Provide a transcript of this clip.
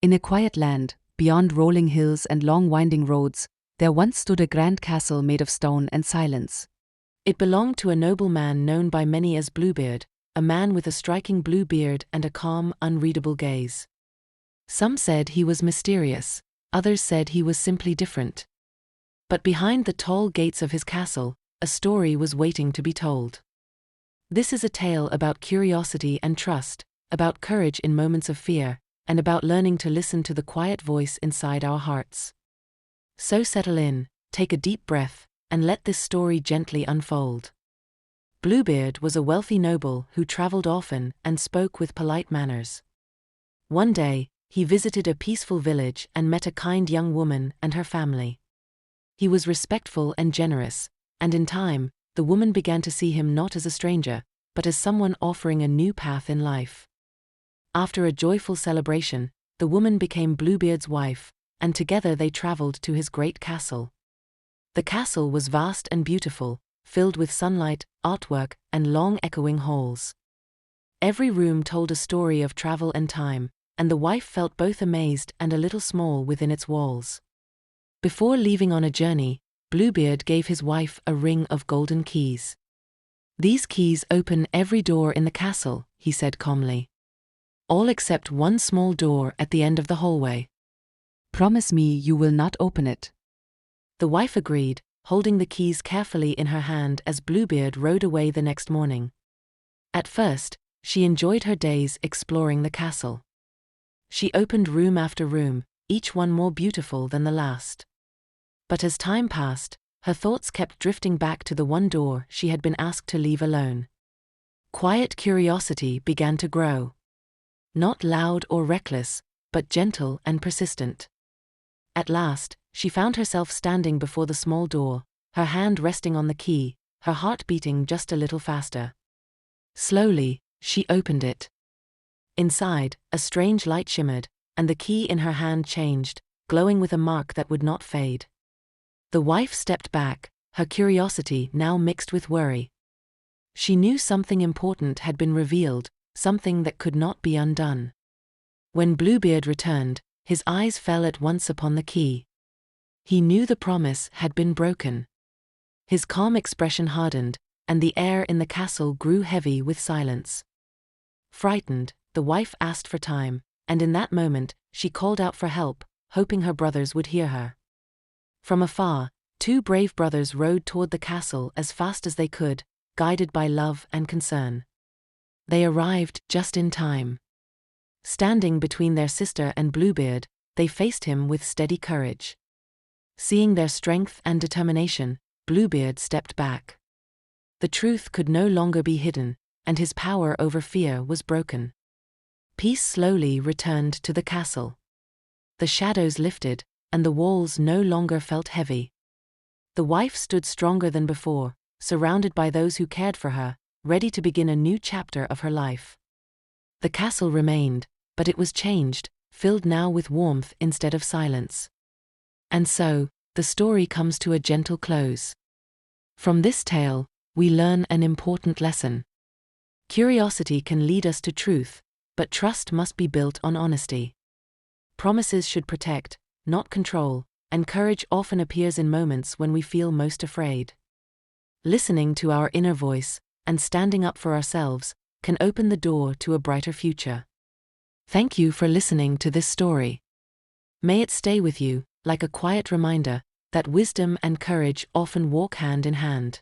In a quiet land, beyond rolling hills and long winding roads, there once stood a grand castle made of stone and silence. It belonged to a noble man known by many as Bluebeard, a man with a striking blue beard and a calm, unreadable gaze. Some said he was mysterious, others said he was simply different. But behind the tall gates of his castle, a story was waiting to be told. This is a tale about curiosity and trust, about courage in moments of fear, and about learning to listen to the quiet voice inside our hearts. So settle in, take a deep breath, and let this story gently unfold. Bluebeard was a wealthy noble who traveled often and spoke with polite manners. One day, he visited a peaceful village and met a kind young woman and her family. He was respectful and generous, and in time, the woman began to see him not as a stranger, but as someone offering a new path in life. After a joyful celebration, the woman became Bluebeard's wife, and together they traveled to his great castle. The castle was vast and beautiful, filled with sunlight, artwork, and long echoing halls. Every room told a story of travel and time, and the wife felt both amazed and a little small within its walls. Before leaving on a journey, Bluebeard gave his wife a ring of golden keys. "These keys open every door in the castle," he said calmly. "All except one small door at the end of the hallway. Promise me you will not open it." The wife agreed, holding the keys carefully in her hand as Bluebeard rode away the next morning. At first, she enjoyed her days exploring the castle. She opened room after room, each one more beautiful than the last. But as time passed, her thoughts kept drifting back to the one door she had been asked to leave alone. Quiet curiosity began to grow. Not loud or reckless, but gentle and persistent. At last, she found herself standing before the small door, her hand resting on the key, her heart beating just a little faster. Slowly, she opened it. Inside, a strange light shimmered, and the key in her hand changed, glowing with a mark that would not fade. The wife stepped back, her curiosity now mixed with worry. She knew something important had been revealed, something that could not be undone. When Bluebeard returned, his eyes fell at once upon the key. He knew the promise had been broken. His calm expression hardened, and the air in the castle grew heavy with silence. Frightened, the wife asked for time, and in that moment, she called out for help, hoping her brothers would hear her. From afar, two brave brothers rode toward the castle as fast as they could, guided by love and concern. They arrived just in time. Standing between their sister and Bluebeard, they faced him with steady courage. Seeing their strength and determination, Bluebeard stepped back. The truth could no longer be hidden, and his power over fear was broken. Peace slowly returned to the castle. The shadows lifted, and the walls no longer felt heavy. The wife stood stronger than before, surrounded by those who cared for her, ready to begin a new chapter of her life. The castle remained, but it was changed, filled now with warmth instead of silence. And so, the story comes to a gentle close. From this tale, we learn an important lesson. Curiosity can lead us to truth, but trust must be built on honesty. Promises should protect, not control, and courage often appears in moments when we feel most afraid. Listening to our inner voice, and standing up for ourselves, can open the door to a brighter future. Thank you for listening to this story. May it stay with you, like a quiet reminder, that wisdom and courage often walk hand in hand.